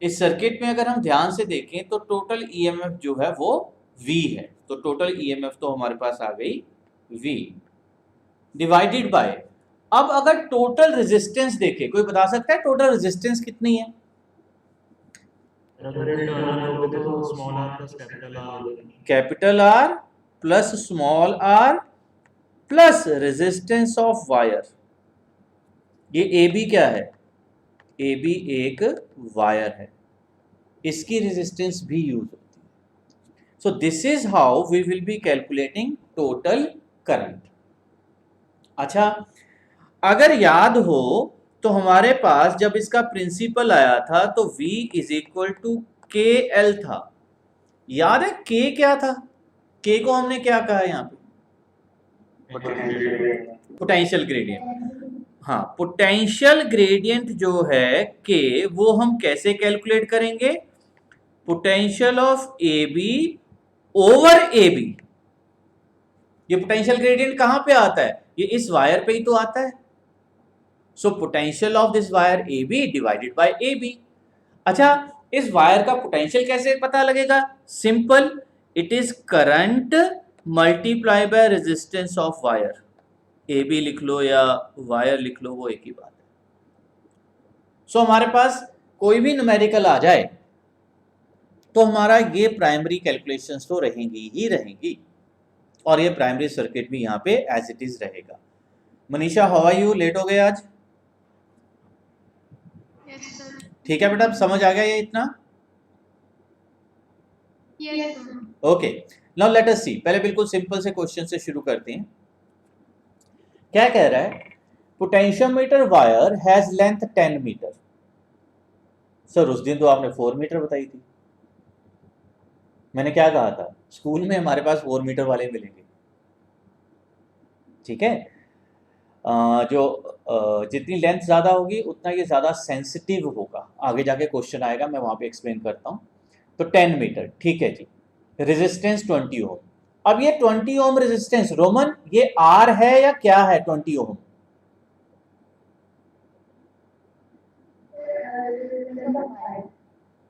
इस सर्किट में अगर हम ध्यान से देखें तो टोटल ईएमएफ जो है वो V है, तो टोटल ईएमएफ तो हमारे पास आ गई V डिवाइडेड बाय, अब अगर टोटल रेजिस्टेंस देखें, कोई बता सकता है टोटल रेजिस्टेंस कितनी है? अगर ये टर्मिनल हो गए तो small r plus capital r हो जाएगी। Capital r plus small r plus resistance of wire. ये ए बी क्या है? ए बी एक वायर है, इसकी रेजिस्टेंस भी यूज होती है। So this is how we will be calculating total current. अच्छा, अगर याद हो तो हमारे पास जब इसका प्रिंसिपल आया था तो V is equal to K L था। याद है K क्या था? K को हमने क्या कहा यहाँ पे? Potential gradient. हाँ, पोटेंशियल ग्रेडियंट जो है K, वो हम कैसे कैलकुलेट करेंगे? Potential of A B over a b. ये पोटेंशियल ग्रेडियंट कहां पे आता है? ये इस वायर पे ही तो आता है। So potential of this wire a B divided by A b. अच्छा, इस वायर का पोटेंशियल कैसे पता लगेगा? Simple, it is current multiply by resistance of wire. A b लिख लो या वायर लिख लो, वो एक ही बात है। सो हमारे पास कोई भी न्यूमेरिकल आ जाए तो हमारा ये प्राइमरी कैलकुलेशंस तो रहेंगी ही रहेंगी, और ये प्राइमरी सर्किट भी यहाँ पे एज इट इज रहेगा। Manisha, how are you? Late हो गए आज? ठीक है बेटा, समझ आ गया ये इतना? ओके, नाउ लेट अस सी। पहले बिल्कुल सिंपल से क्वेश्चन से शुरू करते हैं। क्या कह रहा है? Potentiometer wire has length 10 metre. Sir उस दिन तो आपने 4 मीटर बताई थी। मैंने क्या कहा था? स्कूल में हमारे पास 4 मीटर वाले मिलेंगे, ठीक है। जो जितनी लेंथ ज़्यादा होगी उतना ये ज़्यादा सेंसिटिव होगा। आगे जाके क्वेश्चन आएगा, मैं वहाँ पे एक्सप्लेन करता हूँ। तो 10 मीटर, ठीक है जी। रेजिस्टेंस 20 ओम। अब ये 20 ओम रेजिस्टेंस, रोमन ये आर है या क्या है? 20 ओम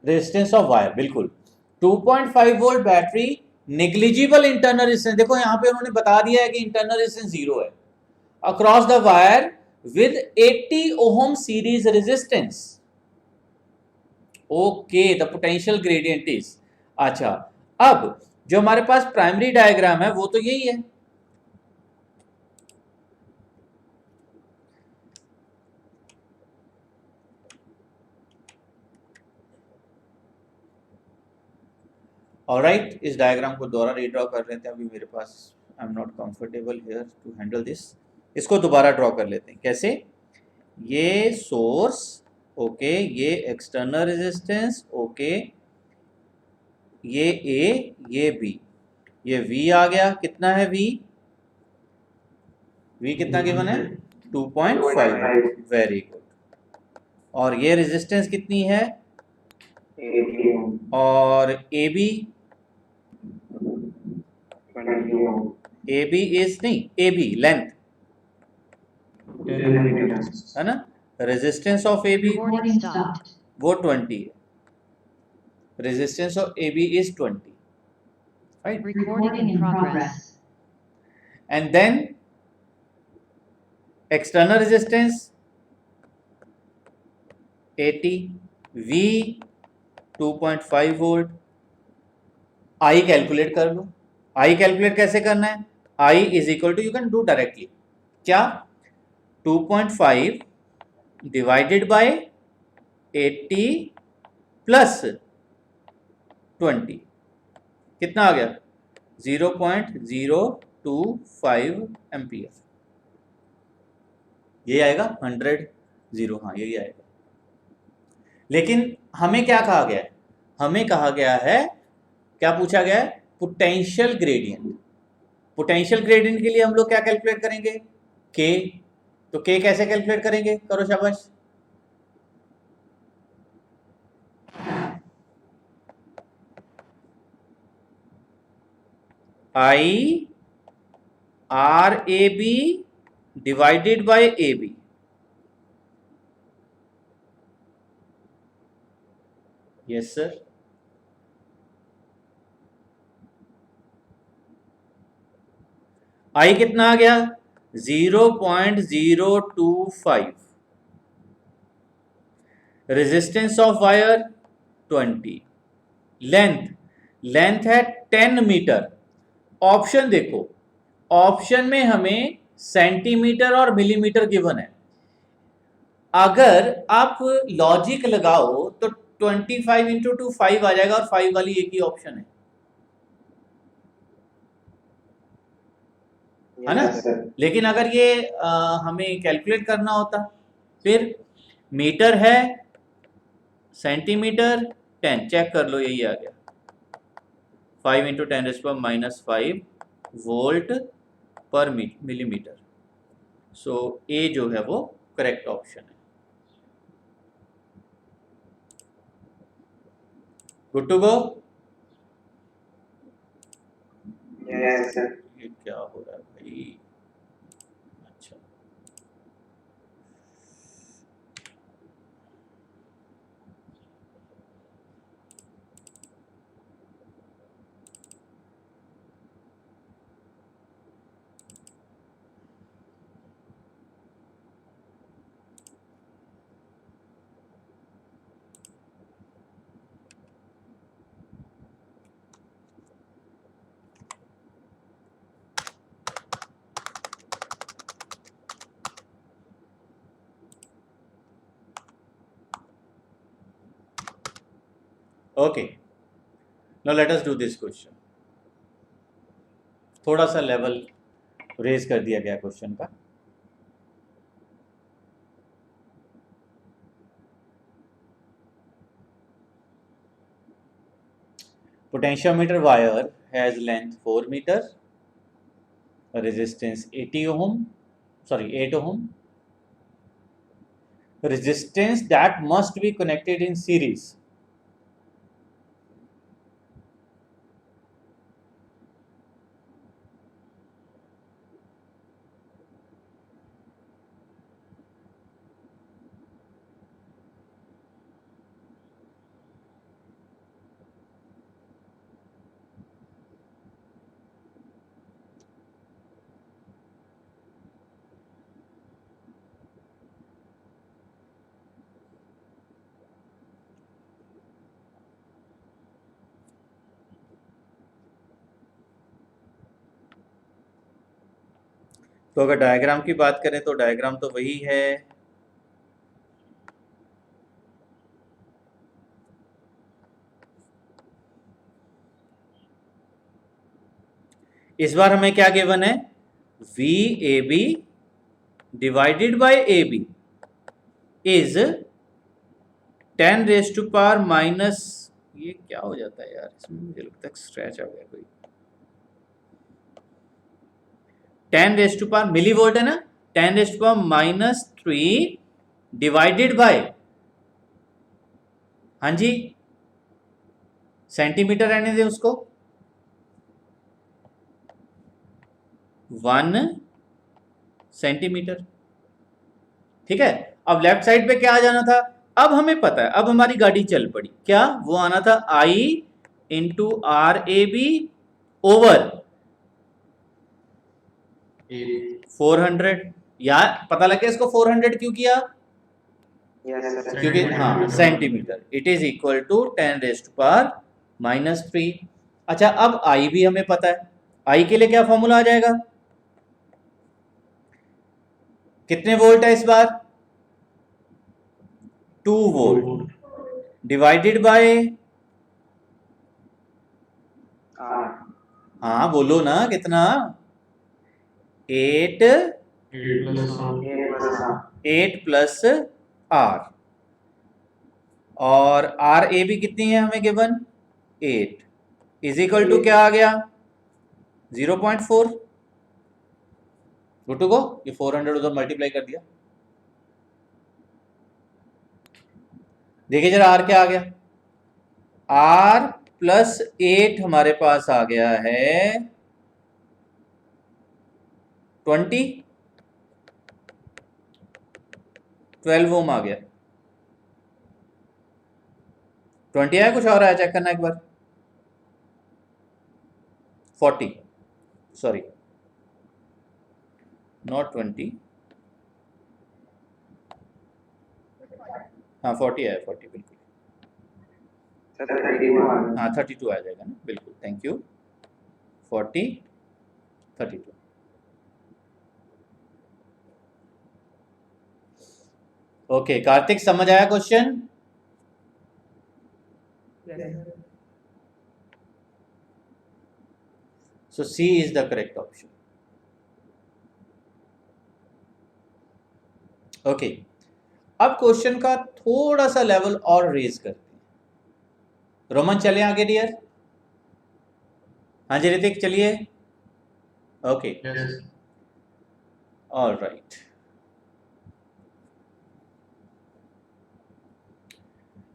रेजिस्टेंस ऑफ वायर, बिल्कुल। 2.5 volt battery, negligible internal resistance. देखो यहाँ पे उन्होंने बता दिया है कि इंटरनल रेजिस्टेंस 0 है। Across the wire with 80 ohm series resistance. Okay, the potential gradient is. अच्छा, अब जो हमारे पास प्राइमरी डायग्राम है वो तो यही है। ऑलराइट, इस डायग्राम को दोबारा रीड्रॉ कर लेते हैं। अभी मेरे पास I am not comfortable here to handle this. इसको दोबारा ड्रॉ कर लेते हैं। कैसे? ये सोर्स, ओके, ये एक्सटर्नल रेजिस्टेंस, ओके, ये ए, ये बी, ये वी आ गया। कितना है वी? वी कितना गिवन है? 2.5। Very good. और ये रेजिस्टेंस कितनी है? और a b, a B is नहीं, ए बी लेंथ है ना। रेजिस्टेंस ऑफ ए बी वो 20 है। Resistance of A B is 20, right. And then external resistance 80, V 2.5 volt. I calculate कर लो। आई कैलकुलेट कैसे करना है? I is equal to, you can do directly, क्या? 2.5 डिवाइडेड बाय 80 प्लस 20, कितना आ गया? 0.025 एम्पियर। ये आएगा 100, हाँ यही आएगा। लेकिन हमें क्या कहा गया है? हमें कहा गया है, क्या पूछा गया है? Potential gradient. पोटेंशियल ग्रेडियंट के लिए हम लोग क्या कैलकुलेट करेंगे? के। तो के कैसे कैलकुलेट करेंगे? करो शाबाश। I R A B divided by A B. Yes sir. I कितना आ गया? 0.025। Resistance of wire 20। Length, length है 10 मीटर। ऑप्शन देखो, ऑप्शन में हमें सेंटीमीटर और मिलीमीटर गिवन है। अगर आप लॉजिक लगाओ तो 25 इंटू 2 5 आ जाएगा, और 5 वाली एक ही ऑप्शन है ना। लेकिन अगर ये हमें कैलकुलेट करना होता, फिर मीटर है, सेंटीमीटर 10, चेक कर लो, यही आ गया 5 इंटू 10⁻⁻5 वोल्ट पर मिलीमीटर। सो ए जो है वो करेक्ट ऑप्शन है। Good to go. Yes sir. ये क्या हो रहा है भाई? अच्छा, okay, now let us do this question. थोड़ा सा लेवल रेज कर दिया गया क्वेश्चन का। Potentiometer wire has length 4 meter, resistance 80 ohm, sorry 8 ohm. Resistance that must be connected in series. तो अगर डायग्राम की बात करें तो डायग्राम तो वही है। इस बार हमें क्या गिवन है? V A B divided by A B is 10⁻⁻, ये क्या हो जाता है यार, इसमें मुझे लगता है स्क्रैच आ गया कोई। 10⁻, मिली वोल्ट है ना, 10⁻³ डिवाइडेड बाय, हाँ जी, सेंटीमीटर रहने दें उसको, 1 सेंटीमीटर। ठीक है, अब लेफ्ट साइड पे क्या आ जाना था? अब हमें पता है, अब हमारी गाड़ी चल पड़ी। क्या वो आना था? I into R A B over 400। यार पता लग गया इसको 400 क्यों किया? क्योंकि हाँ centimetre. It is equal to 10⁻⁻3। अच्छा, अब I भी हमें पता है। I के लिए क्या फॉर्मूला आ जाएगा? कितने वोल्ट है इस बार? 2 वोल्ट डिवाइडेड बाय, हाँ बोलो ना कितना? 8 प्लस आर, और आर ए बी कितनी है हमें गिवन? 8 इज इक्वल टू क्या आ गया? 0.4। Good to go. ये 400 उधर मल्टीप्लाई कर दिया। देखिए जरा आर क्या आ गया? आर प्लस 8 हमारे पास आ गया है 20, 12 ओम आ गया। 20 आया, कुछ और आया, चेक करना एक बार। 40, सॉरी नॉट 20, हाँ 40 आया, 40 बिल्कुल। सर 32 आ गया। हाँ 32 आ जाएगा ना, बिल्कुल, थैंक यू। 40, 32। ओके कार्तिक, समझ आया question? So C is the correct option. Okay, अब क्वेश्चन का थोड़ा सा लेवल और रेज करते हैं। रोमन चले आगे डियर। हाँ जी ऋतिक चलिए। Okay Yes. ऑल राइट,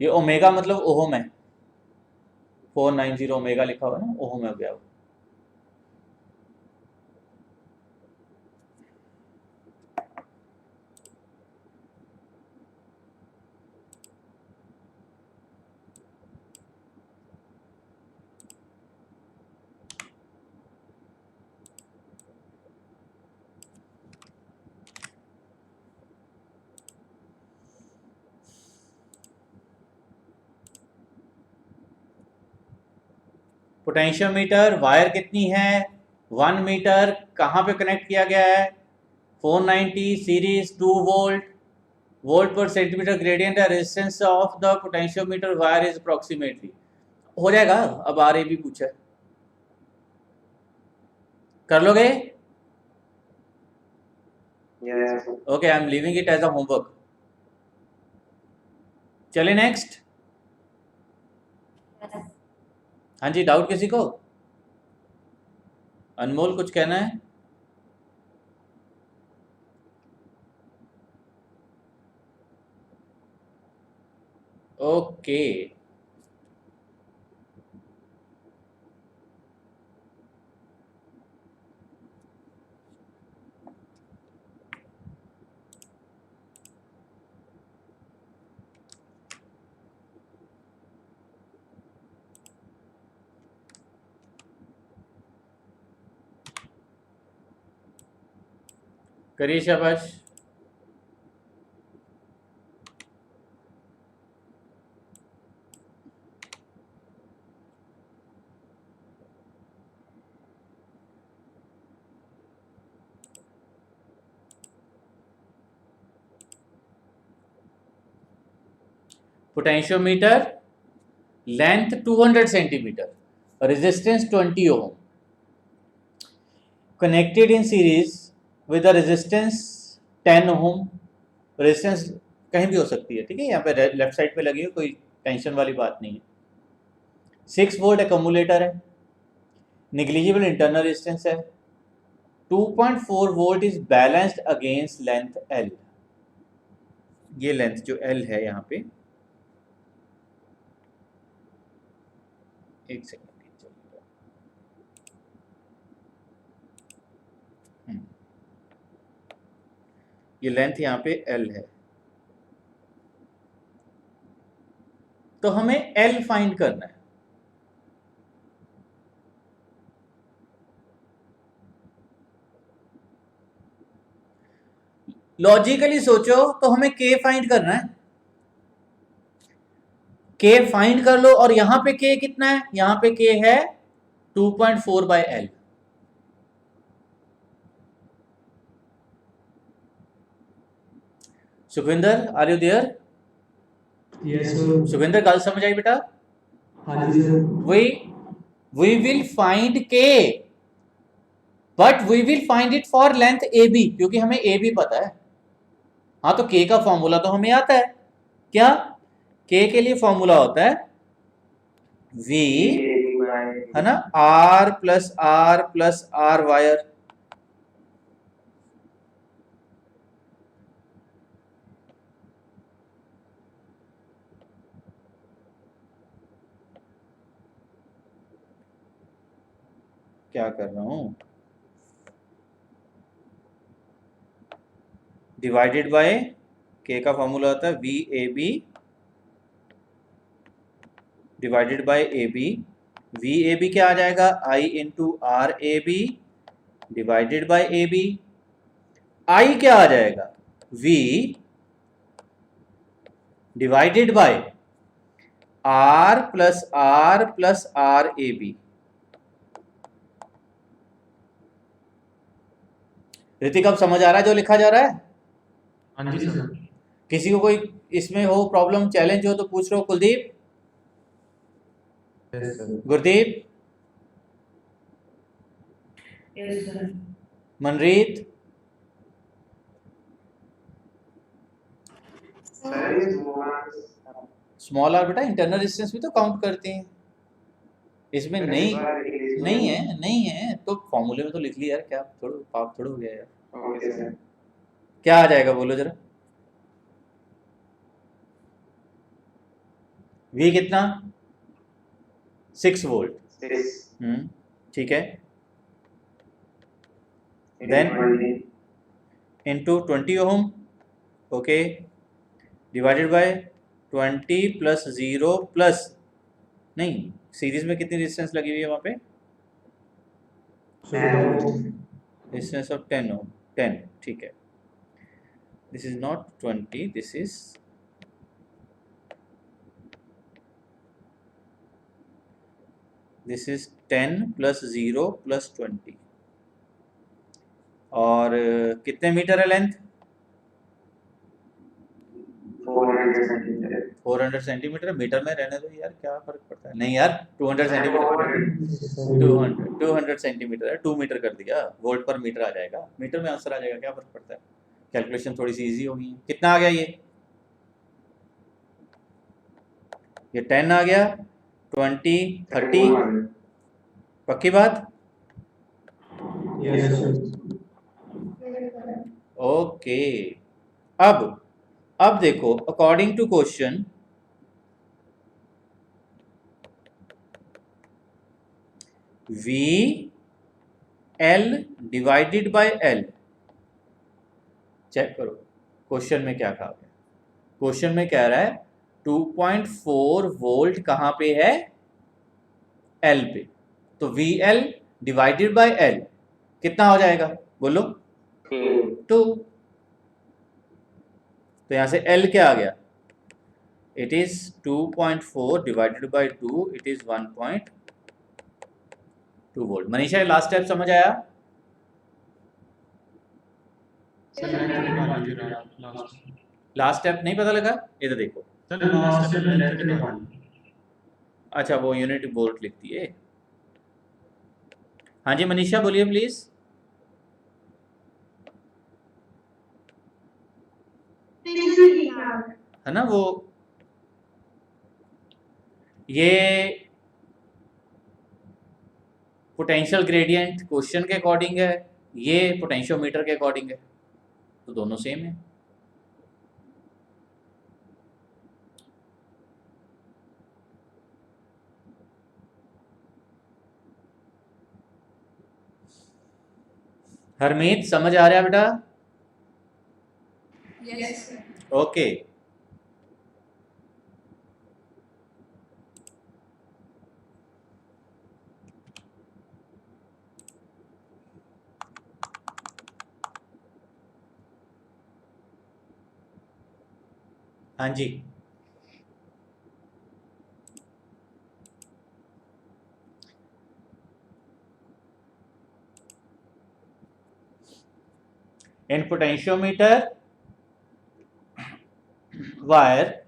ये ओमेगा मतलब ओहम है, 490 ओमेगा लिखा हुआ है ना, ओहम है गया। पोटेंशियोमीटर वायर कितनी है, 1 मीटर, कहाँ पे कनेक्ट किया गया है, 490 सीरीज 2 वोल्ट, वोल्ट पर सेंटीमीटर ग्रेडियंट है, resistance of the potentiometer wire is approximately. हो जाएगा, अब आर ए भी पूछा है, कर लोगे? Yes, sir. Okay I am leaving it as a homework. चले नेक्स्ट। हाँ जी, डाउट किसी को? अनमोल कुछ कहना है? ओके करिए शाबाश। Potentiometer length 200 centimetre, resistance 20 ohm, connected in series with the resistance 10 ohm. Resistance कहीं भी हो सकती है, ठीक है, यहाँ पे लेफ्ट साइड पे लगी है, कोई टेंशन वाली बात नहीं है। 6 वोल्ट एक्यूमुलेटर है, निग्लिजिबल इंटरनल रेजिस्टेंस है, 2.4 volt is balanced against length L. ये लेंथ जो एल है यहाँ पे, एक सेकेंड, ये लेंथ यहाँ पे एल है, तो हमें एल फाइंड करना है। लॉजिकली सोचो तो हमें के फाइंड करना है, के फाइंड कर लो, और यहां पे के कितना है, यहां पे के है 2.4 by L. Sukhvinder are you there? Yes, sir. Sukhvinder गल समझ आई बेटा? हाँ जी sir. we will find k, but we will find it for length ab, क्योंकि हमें ab पता है। हाँ तो k का फॉर्मूला तो हमें आता है, क्या? k के लिए फॉर्मूला होता है v, है ना, r प्लस आर वायर। क्या कर रहा हूं, डिवाइडेड बाय के का फॉर्मूला होता है V A B divided by A B, V A B क्या आ जाएगा, I into R A B divided by A B, I क्या आ जाएगा, V divided by R plus R A B. Hrithik अब समझ आ रहा है जो लिखा जा रहा है? हाँ जी सर। किसी को कोई इसमें हो प्रॉब्लम, चैलेंज हो तो पूछ लो। Kuldeep, Gurdeep, Manreet, Sir, is more. Small R बेटा इंटरनल रेजिस्टेंस भी तो काउंट करते हैं, इसमें नहीं है तो फॉर्मूले में तो लिख लिया यार, क्या थोड़ा पाप थोड़ा हो गया यार। Okay, sir. क्या आ जाएगा बोलो जरा, वी कितना, 6 वोल्ट, 6. ठीक है, Then? 20. Into 20 ohm, okay, divided by 20 plus 0 plus, नहीं सीरीज में कितनी रेजिस्टेंस लगी हुई है वहाँ पे, 10. रेजिस्टेंस ऑफ 10 ओम, 10, ठीक है, this is not 20, this is 10 plus 0 plus 20, और कितने मीटर है लेंथ, 400 centimeter. 400 सेंटीमीटर, मीटर में रहने दो यार, क्या फर्क पड़ता है, नहीं यार 200 सेंटीमीटर, 200 सेंटीमीटर है, 2 मीटर कर दिया, वोल्ट पर मीटर आ जाएगा, मीटर में आंसर आ जाएगा, क्या फर्क पड़ता है, कैलकुलेशन थोड़ी सी इजी होगी। कितना आ गया ये 10 आ गया, 20, 30, पक्की बात, ओके। अब देखो, according to question, V L divided by L, check करो क्वेश्चन में क्या कहा गया, क्वेश्चन में कह रहा है 2.4 वोल्ट कहां पे है, एल पे, तो we L divided by L कितना हो जाएगा बोलो, 2, तो यहां से L क्या आ गया, it is 2.4 divided by 2, it is 1.2 volt. Manisha last step समझ आया, लास्ट स्टेप नहीं पता लगा, इधर देखो, अच्छा वो यूनिट वोल्ट लिखती है, हाँ जी मनीषा बोलिए प्लीज, है ना वो, ये पोटेंशियल ग्रेडियंट क्वेश्चन के अकॉर्डिंग है, ये पोटेंशियोमीटर के अकॉर्डिंग है, तो दोनों सेम है। हरमीत समझ आ रहा है बेटा, Yes, sir. ओके, हाँ जी, in potentiometer wire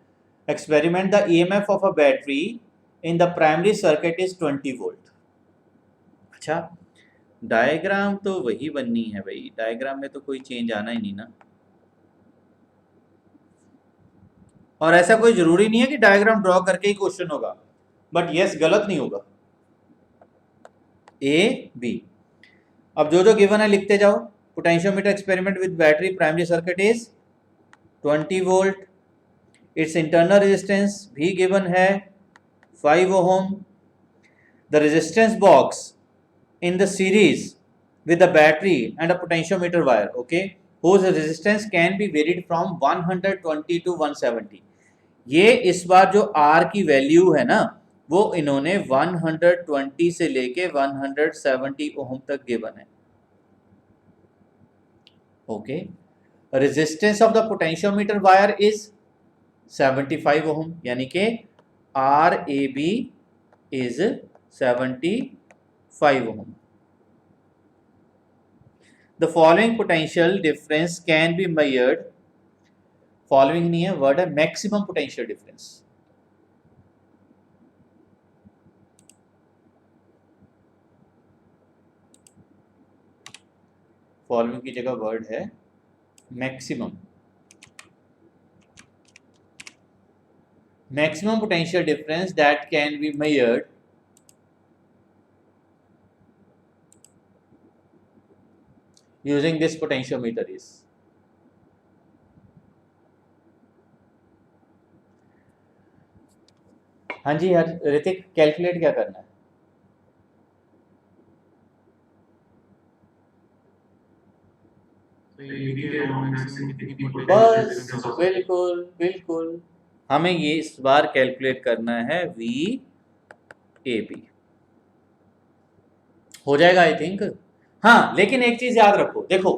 experiment, the EMF of a battery in the primary circuit is 20 volt। अच्छा डायग्राम तो वही बननी है भाई, डायग्राम में तो कोई चेंज आना ही नहीं ना, और ऐसा कोई जरूरी नहीं है कि डायग्राम ड्रॉ करके ही क्वेश्चन होगा, बट यस गलत नहीं होगा, ए बी। अब जो जो गिवन है लिखते जाओ, potentiometer experiment with battery, primary circuit is 20 volt, its internal resistance भी गिवन है 5 ohm, the resistance box in the series with the battery and a potentiometer wire, okay, whose resistance can be varied from 120 to 170। ये इस बार जो R की value है ना वो इन्होंने 120 से लेके 170 ओम तक गिवन है। Okay, resistance of the potentiometer wire is 75 ohm, यानी कि R A B is 75 ohm. The following potential difference can be measured, following नहीं है, वर्ड है मैक्सिमम पोटेंशियल डिफरेंस। फॉलोइंग की जगह वर्ड है maximum. Maximum potential difference that can be measured using this potentiometer is, हाँ जी यार Hrithik, calculate क्या करना है? बस बिल्कुल बिल्कुल, हमें ये इस बार कैलकुलेट करना है वी ए बी। हो जाएगा आई थिंक। हाँ, लेकिन एक चीज याद रखो, देखो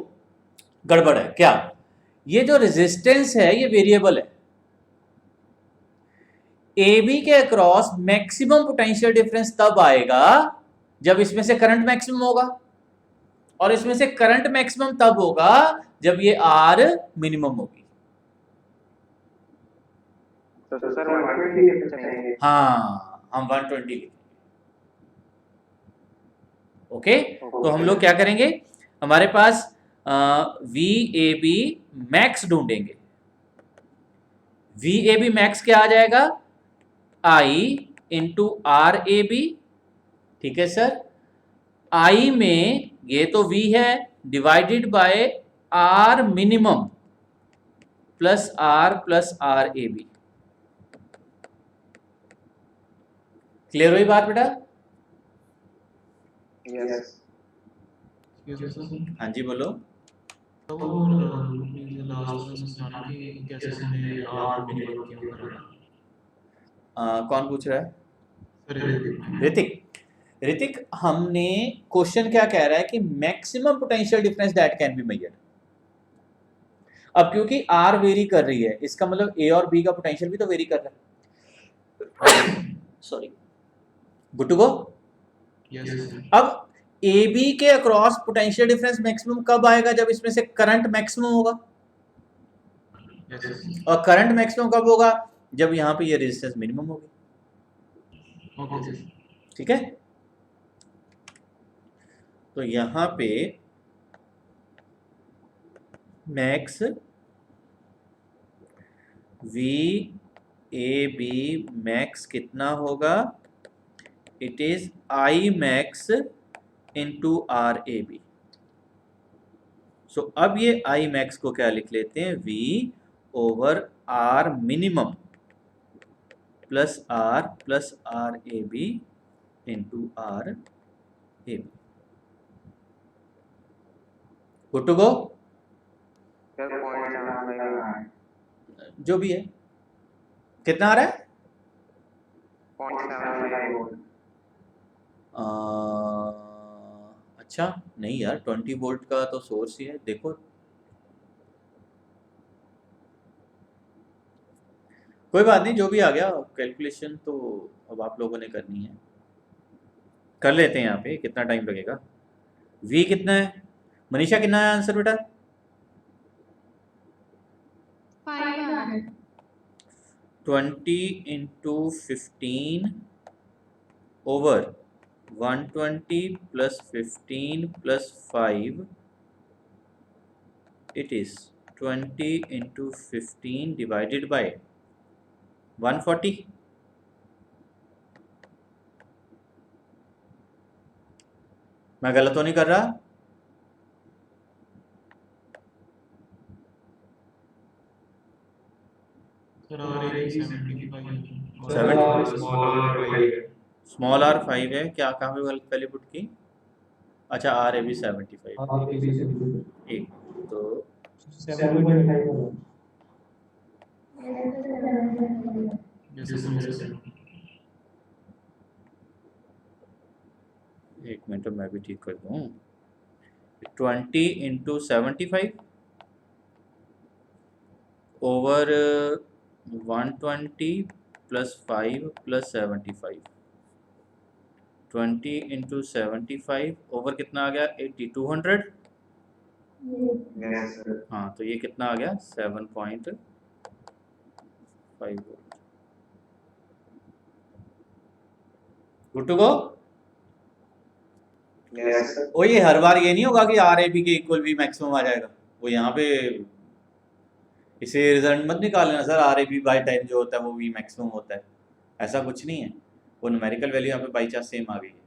गड़बड़ है क्या, ये जो रेजिस्टेंस है ये वेरिएबल है। ए बी के अक्रॉस मैक्सिमम पोटेंशियल डिफरेंस तब आएगा जब इसमें से करंट मैक्सिमम होगा, और इसमें से करंट मैक्सिमम तब होगा जब ये आर मिनिमम होगी। तो सर 120 लिख चाहेंगे। हाँ, हम 120 लिखेंगे। ओके, तो हम लोग क्या करेंगे, हमारे पास वी ए बी मैक्स ढूंढेंगे। वी ए बी मैक्स क्या आ जाएगा, I into R A B. ठीक है सर, आई में ये तो वी है divided by R minimum plus R A B. Clear हुई बात बेटा? यस। हाँ जी बोलो। तो लास्ट में समझाना कि कैसे हमने आर मिनिमम किया था। कौन पूछ रहा है? सर ऋतिक। ऋतिक, हमने क्वेश्चन क्या कह रहा है कि maximum potential difference that can be measured. अब क्योंकि आर वेरी कर रही है, इसका मतलब ए और बी का पोटेंशियल भी तो वेरी कर रहा है। Sorry, good to go. अब ए बी के अक्रॉस पोटेंशियल डिफरेंस मैक्सिमम कब आएगा, जब इसमें से करंट मैक्सिमम होगा। और करंट मैक्सिमम कब होगा, जब यहां पे ये रेजिस्टेंस मिनिमम होगी। ठीक है, तो यहां पे max V A B max कितना होगा, it is I max into R A B. So अब ये आई मैक्स को क्या लिख लेते हैं, V over R minimum plus R A B into R A B. Good to go. जो भी है, कितना आ रहा है? 0.75 अच्छा नहीं यार, 20 वोल्ट का तो सोर्स ही है, देखो। कोई बात नहीं, जो भी आ गया, कैलकुलेशन तो अब आप लोगों ने करनी है, कर लेते हैं। यहाँ पे कितना टाइम लगेगा? v कितना है मनीषा, कितना है आंसर बेटा? 20 into 15 over 120 plus 15 plus 5, it is 20 into 15 divided by 140। मैं गलत तो नहीं कर रहा? स्मॉल आर 5 है क्या, कहाँ पे गलत पहले पुट की? अच्छा, आर ए बी 75। एक तो 7.5 एक मिनट मैं भी ठीक कर दूँ। 20 into 75 over 120 plus 5 plus 75। 20 into 75 over कितना आ गया 80 200। Yes, sir. हाँ तो ये कितना आ गया 7.5 volt. Good to go. Yes, sir. ओ ये हर बार ये नहीं होगा कि आर ए बी के इक्वल वी मैक्सिमम आ जाएगा। वो यहाँ पे इसे रिजल्ट मत निकाल लेना sir, R A B by time जो होता है वो वी मैक्सिमम होता है, ऐसा कुछ नहीं है। वो न्यूमेरिकल वैल्यू यहाँ पे बाई चांस सेम आ गई है।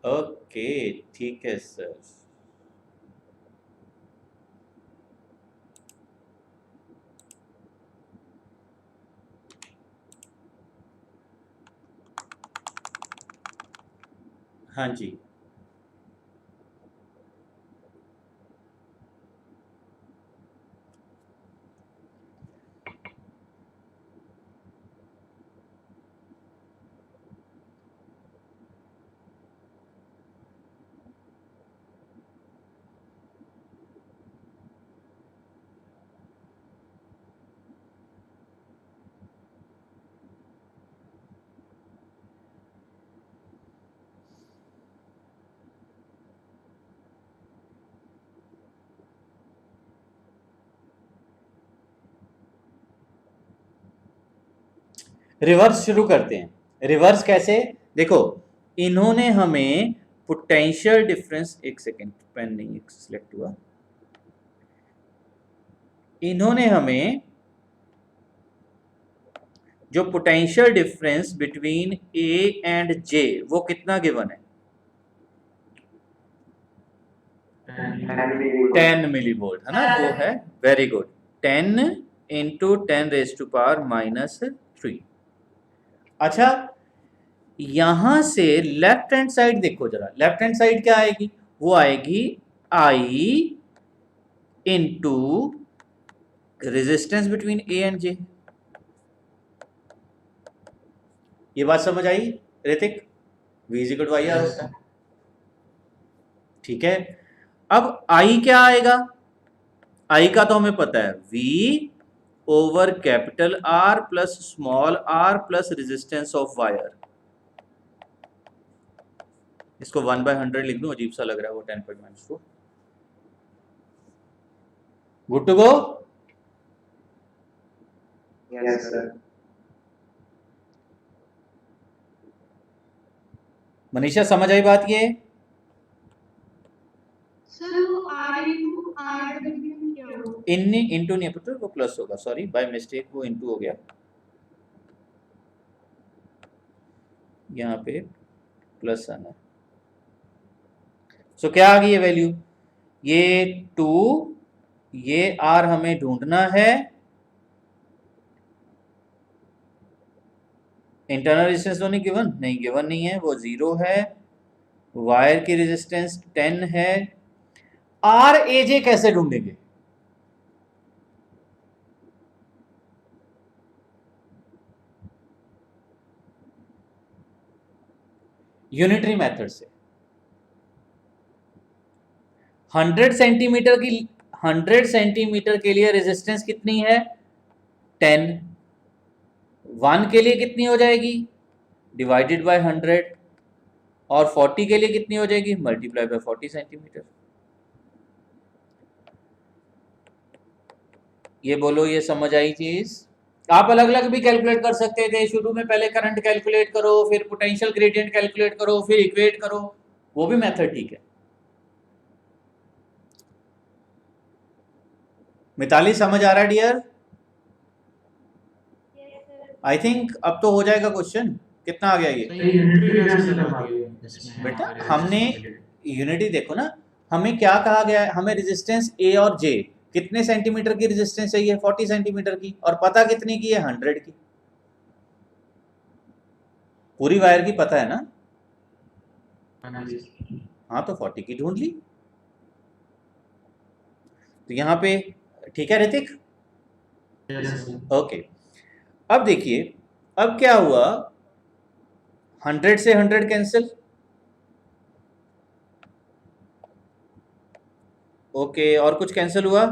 ओके ठीक है सर। हाँ जी रिवर्स शुरू करते हैं। रिवर्स कैसे, देखो इन्होंने हमें पोटेंशियल डिफरेंस, एक सेकेंड पेन नहीं सिलेक्ट हुआ, इन्होंने हमें जो potential difference between A and J वो कितना गिवन है 10 मिली वोल्ट है ना, वो है very good 10 into 10 raise to power -3। अच्छा यहां से लेफ्ट हैंड साइड देखो जरा, लेफ्ट हैंड साइड क्या आएगी, वो आएगी I into resistance between A and J. ये बात समझ आई Hrithik, V is equal to I R होता है, ठीक है। अब I क्या आएगा, I का तो हमें पता है V over capital R plus small r plus resistance of wire. इसको 1/100 लिख दूं, अजीब सा लग रहा है वो 10.2। Good to go. Yes, sir. Manisha समझ आई बात ये, इन इंटू नहीं पुत्र वो प्लस होगा, सॉरी बाय मिस्टेक वो इंटू हो गया, यहाँ पे प्लस आना। सो क्या आ गई ये वैल्यू, ये 2, ये R हमें ढूंढना है, इंटरनल रेजिस्टेंस तो नहीं गिवन, नहीं गिवन नहीं है, वो 0 है, वायर की रेजिस्टेंस 10 है। आर ए जे कैसे ढूंढेंगे, यूनिटरी मेथड से। 100 सेंटीमीटर की 100 सेंटीमीटर के लिए रेजिस्टेंस कितनी है 10, 1 के लिए कितनी हो जाएगी डिवाइडेड बाय 100, और 40 के लिए कितनी हो जाएगी मल्टीप्लाई बाय 40 सेंटीमीटर। ये बोलो ये समझ आई चीज। आप अलग अलग भी कैलकुलेट कर सकते थे, शुरू में पहले करंट कैलकुलेट करो, फिर पोटेंशियल ग्रेडियंट कैलकुलेट करो, फिर इक्वेट करो, वो भी मेथड ठीक है। मिताली समझ आ रहा है डियर? आई थिंक अब तो हो जाएगा क्वेश्चन। कितना आ गया ये बेटा, हमने यूनिटी देखो ना, हमें क्या कहा गया है, हमें रेजिस्टेंस ए और जे कितने सेंटीमीटर की रेजिस्टेंस चाहिए 40 सेंटीमीटर की, और पता कितनी की है 100 की, पूरी वायर की पता है ना, हाँ तो 40 की ढूंढ ली। तो यहाँ पे ठीक है ऋतिक, ओके। अब देखिए अब क्या हुआ, 100 से 100 कैंसिल, ओके, और कुछ कैंसिल हुआ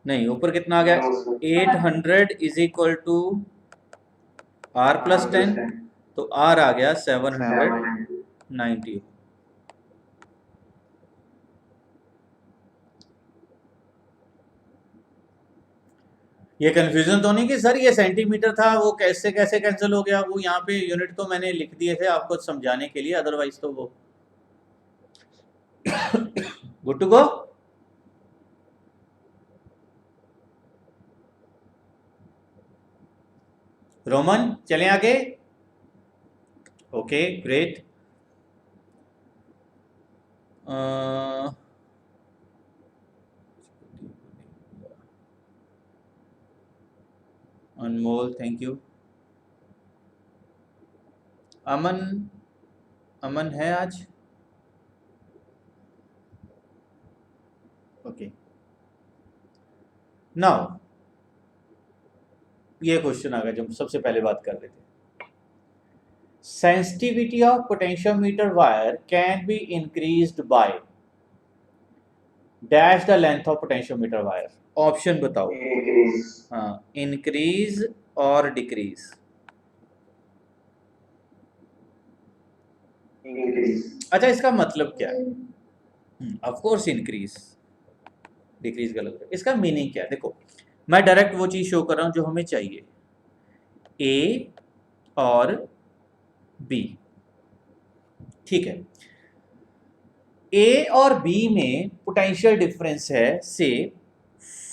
नहीं, ऊपर कितना आ गया, No, sir. 800 is equal to R plus 10, तो आर आ गया 790। ये कंफ्यूजन तो नहीं कि सर ये सेंटीमीटर था वो कैसे कैसे कैंसिल हो गया, वो यहाँ पे यूनिट तो मैंने लिख दिए थे आपको समझाने के लिए, अदरवाइज तो वो गुड टू गो। रोमन चलें आगे, okay great. Anmol thank you. Aman, Aman है आज, ओके। नाउ ये क्वेश्चन आ गया जो सबसे पहले बात कर रहे थे, sensitivity of potentiometer wire can be increased by dash the length of potentiometer wire, option बताओ। Increase. हाँ, इंक्रीज और डिक्रीज। Increase. अच्छा इसका मतलब क्या है, ऑफ कोर्स इंक्रीज, डिक्रीज गलत है, इसका मीनिंग क्या है, देखो मैं डायरेक्ट वो चीज शो कर रहा हूं जो हमें चाहिए, ए और बी, ठीक है। ए और बी में पोटेंशियल डिफरेंस है से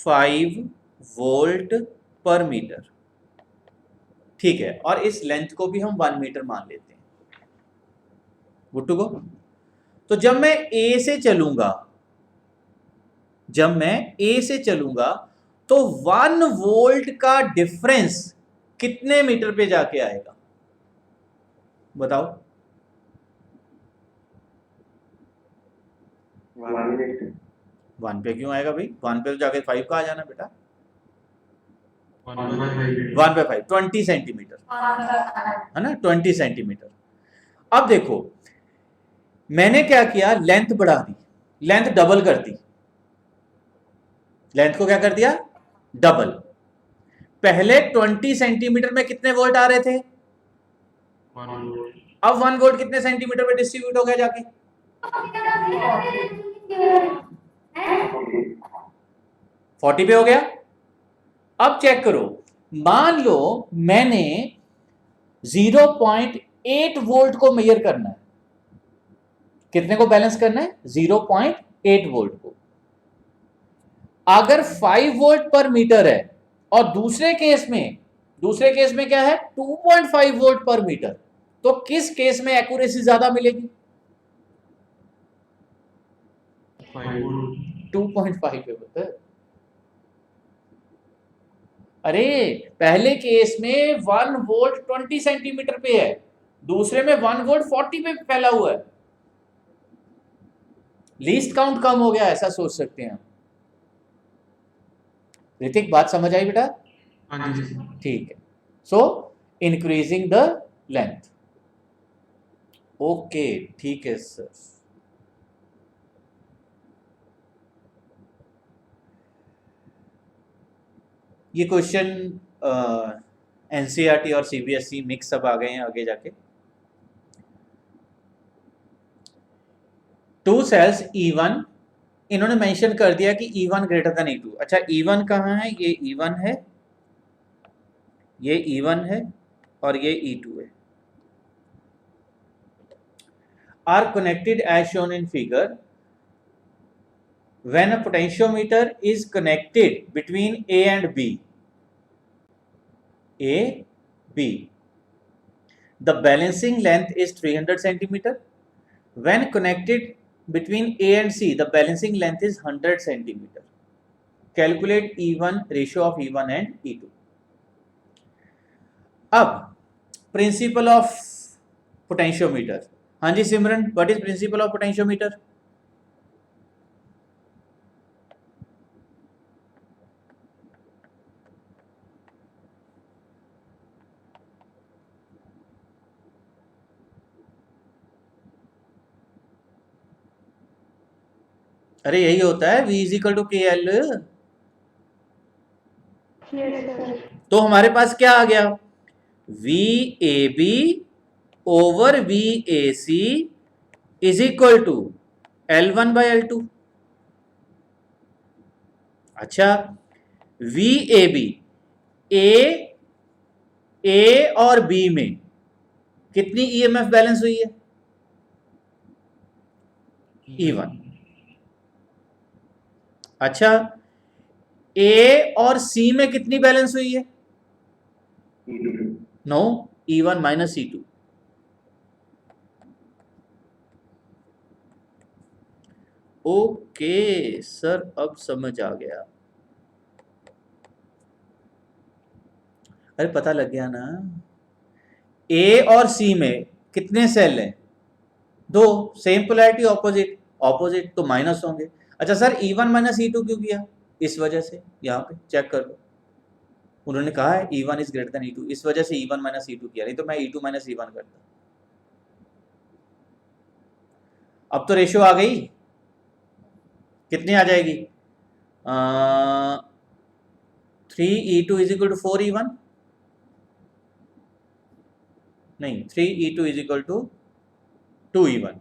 5 वोल्ट पर मीटर, ठीक है, और इस लेंथ को भी हम 1 मीटर मान लेते हैं, गुड टू गो। तो जब मैं ए से चलूंगा, जब मैं ए से चलूंगा तो 1 वोल्ट का डिफरेंस कितने मीटर पे जाके आएगा बताओ। 1 minute. 1 पे क्यों आएगा भाई, 1 पे तो जाके 5 का आ जाना बेटा, 1 by 5. 1 पे 5 20 सेंटीमीटर है ना, 20 सेंटीमीटर। अब देखो मैंने क्या किया, लेंथ बढ़ा दी, लेंथ डबल कर दी, लेंथ को क्या कर दिया, डबल। पहले 20 सेंटीमीटर में कितने वोल्ट आ रहे थे, 1 volt. अब 1 वोल्ट कितने सेंटीमीटर पे डिस्ट्रीब्यूट हो गया जाके, 40 पे हो गया। अब चेक करो, मान लो मैंने 0.8 वोल्ट को मेजर करना है, कितने को बैलेंस करना है, 0.8 वोल्ट को। अगर 5 वोल्ट पर मीटर है और दूसरे केस में क्या है 2.5 वोल्ट पर मीटर, तो किस केस में एक्यूरेसी ज्यादा मिलेगी, 5 volt. 2.5 पे होता है। अरे पहले केस में 1 वोल्ट 20 सेंटीमीटर पे है, दूसरे में 1 वोल्ट 40 पे फैला हुआ है, लीस्ट काउंट कम हो गया, ऐसा सोच सकते हैं हम। ऋतिक बात समझ आई बेटा, हाँ जी सर. ठीक है। सो इंक्रीजिंग द लेंथ, ओके ठीक है सर। ये क्वेश्चन एनसीईआरटी और सीबीएसई मिक्स सब आ गए हैं आगे जाके। 2 सेल्स E1, इन्होंने मेंशन कर दिया कि E1 ग्रेटर देन E2। अच्छा E1 कहाँ है, ये E1 है, ये E1 है और ये E2 है, are connected as shown in figure when a potentiometer is connected between A and B, the balancing length is 300 centimeter. When connected between A and C, the balancing length is 100 centimeter. Calculate E1 ratio of E1 and E2. अब principal of potentiometer, हाँ जी Simran, what is principle of potentiometer, अरे यही होता है V is equal to K L. तो हमारे पास क्या आ गया, V A B over V A C is equal to L1/L2। अच्छा, वी ए बी, ए और बी में कितनी ईएमएफ बैलेंस हुई है, E1। अच्छा, ए और सी में कितनी बैलेंस हुई है, E2. No, E1 minus E2। Okay sir, अब समझ आ गया। अरे पता लग गया ना, ए और सी में कितने सेल हैं, दो, सेम पोलैरिटी ऑपोजिट, ऑपोजिट तो माइनस होंगे। अच्छा सर, E1 माइनस E2 क्यों किया, इस वजह से, यहाँ पे चेक कर लो, उन्होंने कहा है E1 is greater than E2, इस वजह से E1 माइनस E2 किया, नहीं तो मैं E2 माइनस E1 करता। अब तो रेशियो आ गई, कितनी आ जाएगी, 3E2 is equal to 4E1, नहीं 3E2 is equal to 2E1।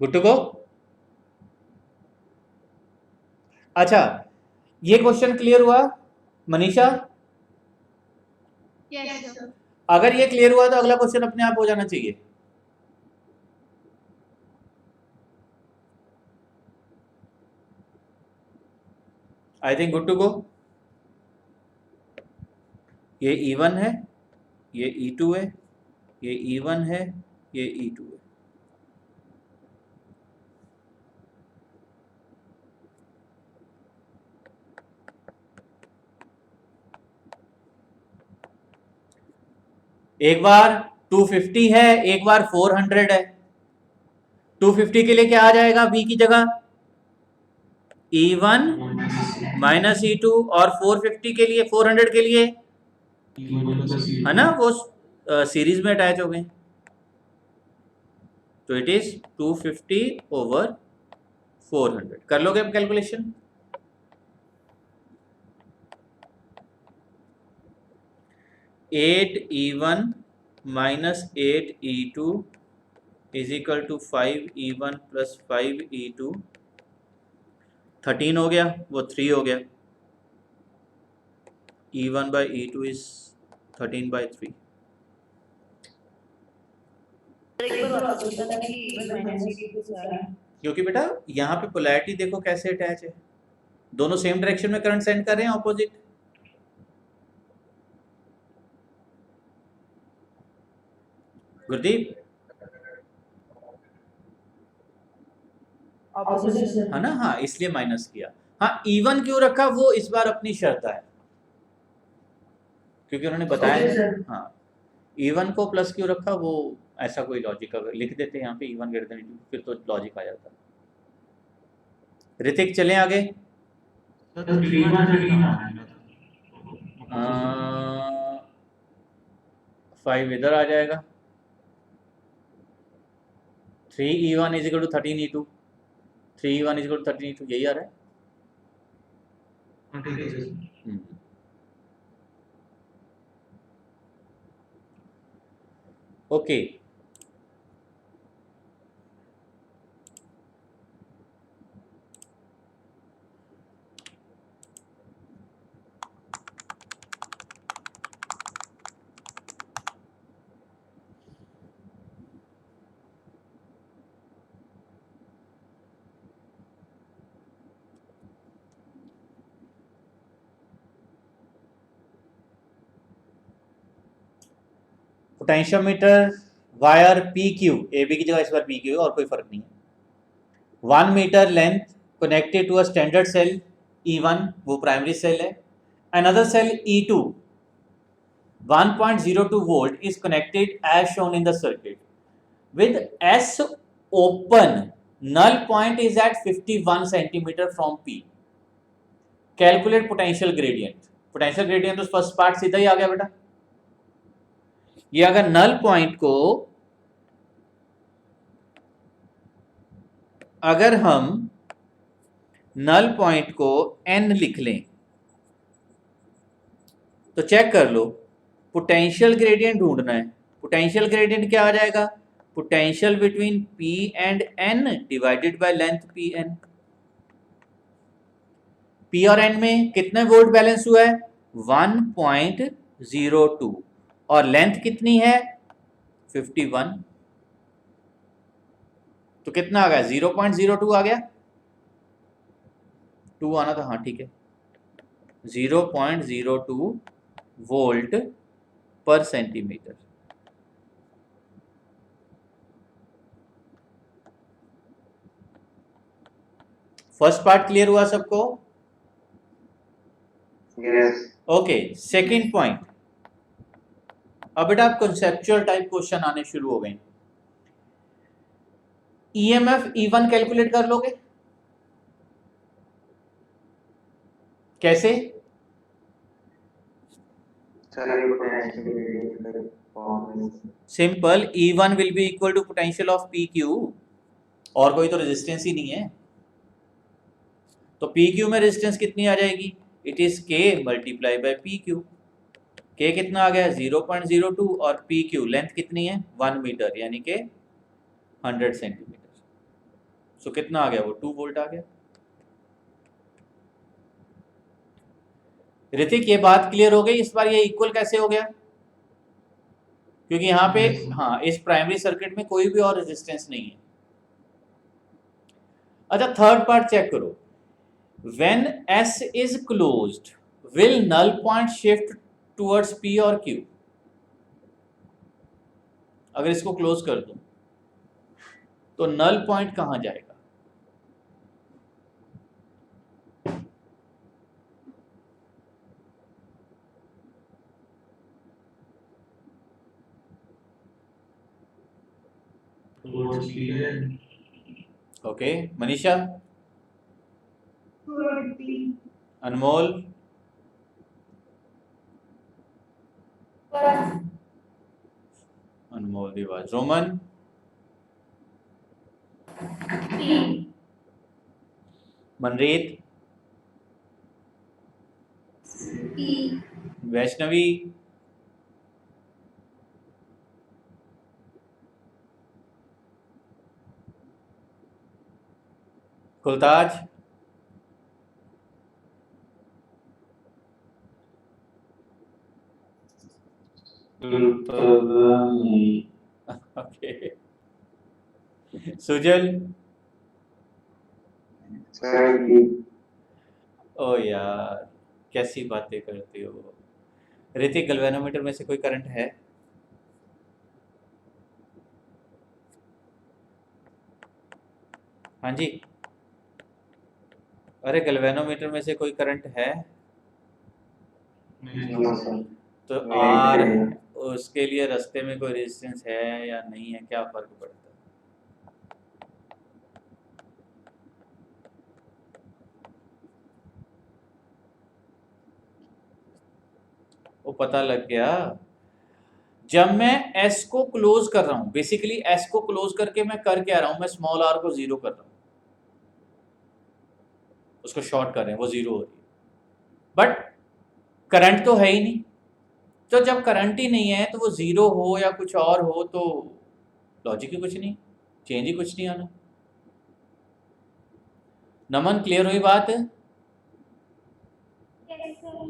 Good to go. अच्छा, ये क्वेश्चन क्लियर हुआ मनीषा? Yes, sir. अगर ये क्लियर हुआ तो अगला क्वेश्चन अपने आप हो जाना चाहिए। I think good to go. ये E1 है, ये E2 है, ये E1 है, ये E2 है। एक बार 250 है, एक बार 400 है। 250 के लिए क्या आ जाएगा V की जगह, E1 माइनस E2, और 450 के लिए, 400 के लिए, है ना, वो सीरीज में अटैच हो गए, तो इट इज 250 ओवर 400। कर लोगे अब calculation? (8E1 minus 8E2 is equal to 5E1 plus 5E2, 13 हो गया, वो 3 हो गया, E1 by E2 is 13/3। क्योंकि बेटा यहाँ पे पोलैरिटी देखो कैसे अटैच है, दोनों सेम डायरेक्शन में करंट सेंड कर रहे हैं, ऑपोजिट। गुरदीप, है ना, हाँ इसलिए माइनस किया। हाँ, E1 क्यों रखा वो इस बार अपनी शर्त है, क्योंकि उन्होंने बताया। हाँ, E1 को प्लस क्यों रखा, वो ऐसा कोई लॉजिक अगर लिख देते यहाँ पे E1 ग्रेटर देन E2, फिर तो लॉजिक आ जाता। ऋतिक चलें आगे। 5 इधर आ जाएगा, 3E1 is equal to 13E2, 3E1 is equal to 13E2, यही आ रहा है। Okay, potentiometer wire PQ, AB की जगह इस बार PQ है, और कोई फर्क नहीं है। 1 metre length connected to a standard cell E1, वो प्राइमरी सेल है। Another cell E2 1.02 volt is connected as shown in the circuit with S open, null point is at 51 centimeter from P। Calculate potential gradient. Potential gradient तो first part सीधा ही आ गया बेटा, ये अगर null point को अगर हम नल पॉइंट को n लिख लें तो चेक कर लो, पोटेंशियल ग्रेडियंट ढूंढना है। पोटेंशियल ग्रेडियंट क्या आ जाएगा? Potential between P and N divided by length Pn। P और N में कितने वोल्ट बैलेंस हुआ है? 1.02 और लेंथ कितनी है? 51। तो कितना आ गया? 0.02 आ गया। 2 आना था, हाँ ठीक है। 0.02 वोल्ट पर सेंटीमीटर। फर्स्ट पार्ट क्लियर हुआ सबको? Yes. Okay, second point. अब बेटा कंसेप्चुअल टाइप क्वेश्चन आने शुरू हो गए। ईएमएफ E1 कैलकुलेट कर लोगे? कैसे? Sir, potential gradient formula. Simple, E1 will be equal to potential of PQ। और कोई तो रेजिस्टेंस ही नहीं है, तो PQ में रेजिस्टेंस कितनी आ जाएगी? It is K multiply by PQ। K कितना आ गया? 0.02 और PQ लेंथ कितनी है? 1 मीटर, यानी कि 100 सेंटीमीटर। सो कितना आ गया? वो 2 वोल्ट आ गया। ऋतिक, ये बात क्लियर हो गई? इस बार ये इक्वल कैसे हो गया? क्योंकि यहाँ पे हाँ, इस प्राइमरी सर्किट में कोई भी और रेजिस्टेंस नहीं है। अच्छा, थर्ड पार्ट चेक करो। When S is closed will null point shift towards P और Q? अगर इसको क्लोज कर दूं तो नल पॉइंट कहां जाएगा? towards Pn. Okay, Manisha, Anmol, Anmol की आवाज, रोमन, मनरीत, वैष्णवी, कुलताज, ओके, सुजल। Sir, ओ यार, कैसी बातें करते हो। ऋतिक, गैल्वेनोमीटर में से कोई करंट है? हाँ जी, अरे गैल्वेनोमीटर में से कोई करंट है? no, sir. तो नहीं, आर नहीं। उसके लिए रास्ते में कोई रेजिस्टेंस है या नहीं है, क्या फर्क पड़ता है? वो पता लग गया। जब मैं S को क्लोज कर रहा हूं, बेसिकली S को क्लोज करके मैं कर क्या रहा हूं? मैं स्मॉल r को जीरो कर रहा हूं, उसको शॉर्ट कर रहे हैं, वो जीरो हो रही है, बट करंट तो है ही नहीं। तो जब करंट ही नहीं है तो वो जीरो हो या कुछ और हो तो लॉजिक ही कुछ नहीं, चेंज ही कुछ नहीं आना। नमन, क्लियर हुई बात?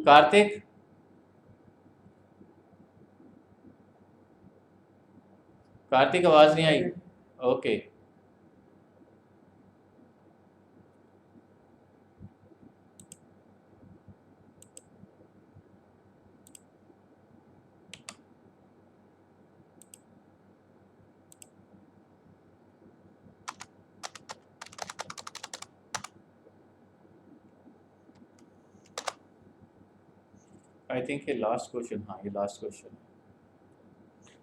कार्तिक, कार्तिक आवाज नहीं आई? ओके, आई थिंक ये लास्ट क्वेश्चन, हाँ ये लास्ट क्वेश्चन,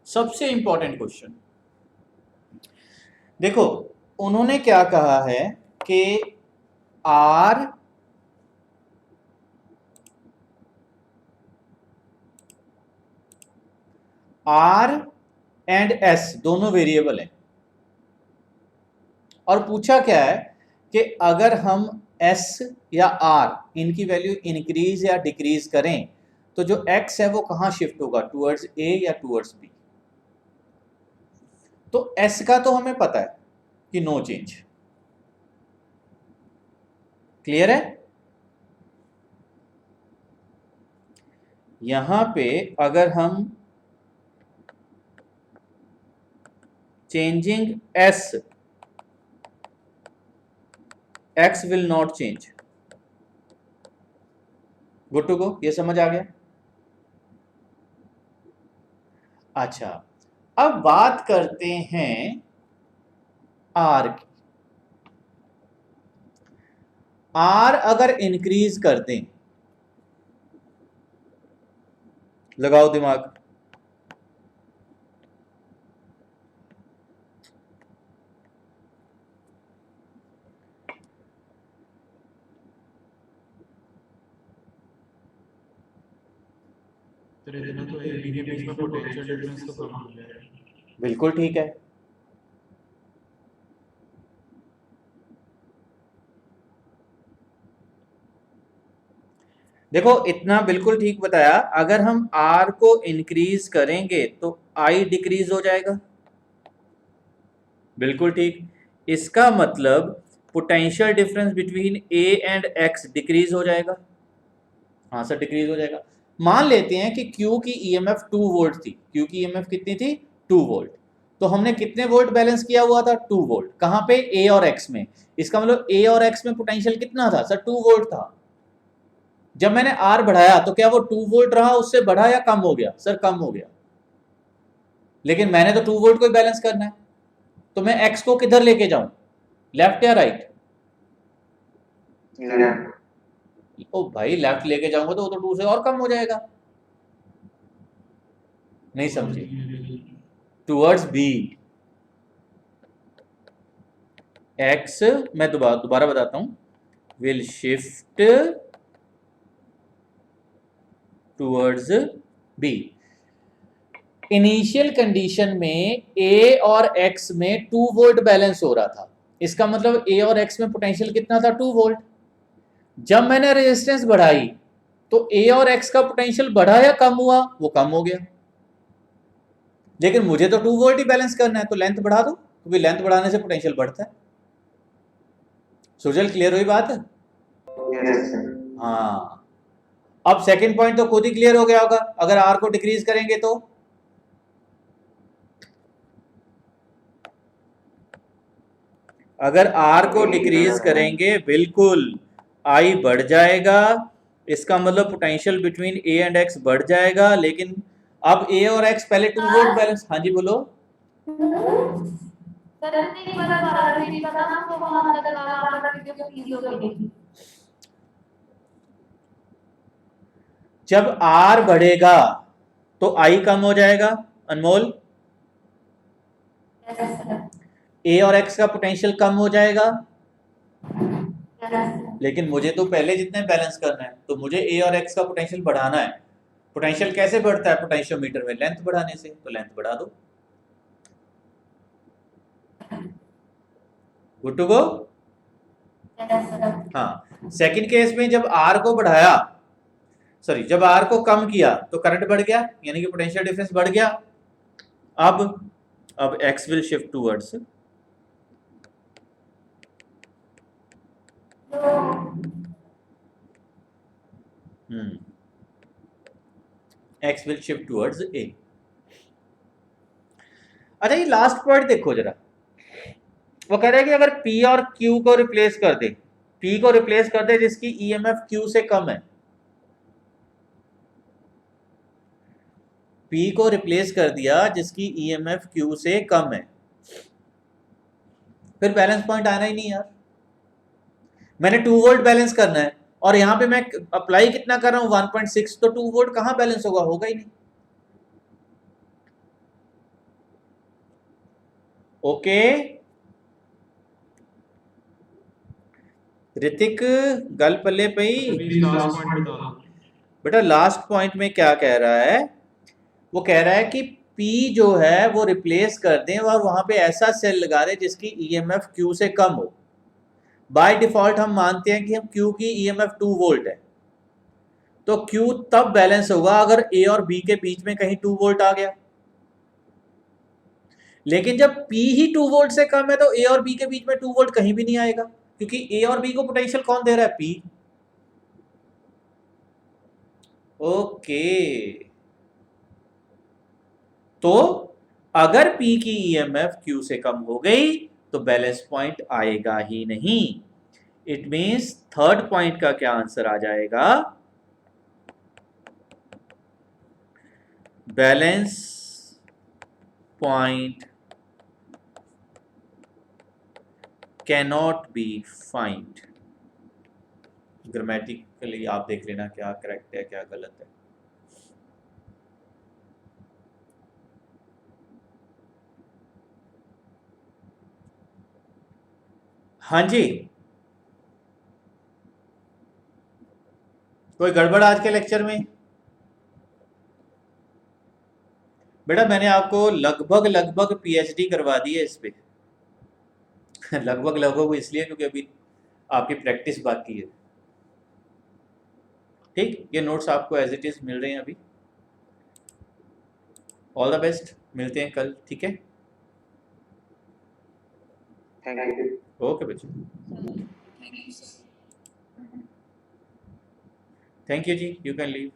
सबसे इंपॉर्टेंट क्वेश्चन। देखो, उन्होंने क्या कहा है कि आर आर एंड एस दोनों वेरिएबल हैं, और पूछा क्या है कि अगर हम एस या आर इनकी वैल्यू इंक्रीज या डिक्रीज करें तो जो एक्स है वो कहां शिफ्ट होगा, टूवर्ड्स ए या टूवर्ड्स बी। तो एस का तो हमें पता है कि नो चेंज, क्लियर है। यहां पे अगर हम changing S, X will not change, good to go, ये समझ आ गया। अच्छा, अब बात करते हैं आर की। आर अगर इंक्रीज कर दें, लगाओ दिमाग, तेरे दिन तो AB के बीच में पोटेंशियल डिफरेंस तो कम हो जाएगा। बिल्कुल ठीक है। देखो इतना बिल्कुल ठीक बताया, अगर हम R को इंक्रीज करेंगे तो I डिक्रीज हो जाएगा, बिल्कुल ठीक। इसका मतलब potential difference between A and X decrease हो जाएगा, हाँ सर डिक्रीज हो जाएगा। मान लेते हैं कि Q की EMF 2 वोल्ट थी, Q की EMF कितनी थी, 2 वोल्ट। तो हमने कितने वोल्ट बैलेंस किया हुआ था, 2 वोल्ट। कहां पे, A और X में। इसका मतलब A और X में पोटेंशियल कितना था सर, 2 वोल्ट था। जब मैंने R बढ़ाया तो क्या वो 2 वोल्ट रहा, उससे बढ़ा या कम हो गया, सर कम हो गया। लेकिन मैंने तो 2 वोल्ट को बैलेंस करना है, तो मैं X को किधर लेके जाऊं, लेफ्ट या राइट। ओ भाई लेफ्ट लेके जाऊंगा तो वो तो 2 से और कम हो जाएगा, नहीं समझे, टूवर्ड्स B। X, मैं दोबारा बताता हूं, will shift towards B। Initial condition में A और X में 2 वोल्ट बैलेंस हो रहा था, इसका मतलब A और X में पोटेंशियल कितना था, 2 वोल्ट। जब मैंने रेजिस्टेंस बढ़ाई तो A और X का पोटेंशियल बढ़ा या कम हुआ, वो कम हो गया। लेकिन मुझे तो 2 वोल्ट ही बैलेंस करना है, तो लेंथ बढ़ा दो, क्योंकि लेंथ बढ़ाने से पोटेंशियल बढ़ता है। सुजल क्लियर हुई बात है? हाँ, अब सेकंड पॉइंट तो खुद ही क्लियर हो गया होगा, अगर R को डिक्रीज करेंगे तो अगर R को डिक्रीज करेंगे बिल्कुल I बढ़ जाएगा, इसका मतलब potential between A and X बढ़ जाएगा। लेकिन अब A और X पहले 2 वोल्ट बैलेंस, हाँ जी बोलो। जब R बढ़ेगा तो I कम हो जाएगा, अनमोल। A और X का पोटेंशियल कम हो जाएगा, लेकिन मुझे तो पहले जितने बैलेंस करना है, तो मुझे A और X का पोटेंशियल बढ़ाना है। पोटेंशियल कैसे बढ़ता है पोटेंशियोमीटर में, लेंथ बढ़ाने से, तो लेंथ बढ़ा दो, गुड टू गो। हाँ, सेकंड केस में जब R को बढ़ाया, सॉरी जब R को कम किया तो करंट बढ़ गया, यानी कि पोटेंशियल डिफरेंस बढ़ गया। अब X will shift towards X will shift towards A। अच्छा ये लास्ट पॉइंट देखो जरा, वो कह रहा है कि अगर P और Q को रिप्लेस कर दे, P को रिप्लेस कर दे जिसकी EMF Q से कम है, P को रिप्लेस कर दिया जिसकी EMF Q से कम है, फिर बैलेंस पॉइंट आना ही नहीं यार। मैंने 2 वोल्ट बैलेंस करना है और यहां पे मैं अप्लाई कितना कर रहा हूं, 1.6, तो 2 वोल्ट कहां बैलेंस होगा, होगा ही नहीं। ओके ऋतिक, गल पल्ले पई बेटा। लास्ट पॉइंट में क्या कह रहा है, वो कह रहा है कि P जो है वो रिप्लेस कर दें और वहां पे ऐसा सेल लगा दें जिसकी EMF Q से कम हो। बाय डिफॉल्ट हम मानते हैं कि हम Q की EMF 2 वोल्ट है, तो Q तब बैलेंस होगा अगर A और B के बीच में कहीं 2 वोल्ट आ गया। लेकिन जब P ही 2 वोल्ट से कम है तो A और B के बीच में 2 वोल्ट कहीं भी नहीं आएगा, क्योंकि A और B को पोटेंशियल कौन दे रहा है? P। ओके, तो अगर P की EMF Q से कम हो गई तो बैलेंस पॉइंट आएगा ही नहीं। इट मींस थर्ड पॉइंट का क्या आंसर आ जाएगा? Balance point cannot be find. Grammatically आप देख लेना क्या करेक्ट है क्या गलत है। हाँ जी, कोई गड़बड़ आज के लेक्चर में? बेटा मैंने आपको लगभग PhD करवा दी है इस पे। लगभग इसलिए क्योंकि अभी आपकी प्रैक्टिस बाकी है। ठीक, ये नोट्स आपको एज इट इज मिल रहे हैं अभी। ऑल द बेस्ट, मिलते हैं कल, ठीक है? Thank you. ओके बच्चों, थैंक यू जी, यू कैन लीव।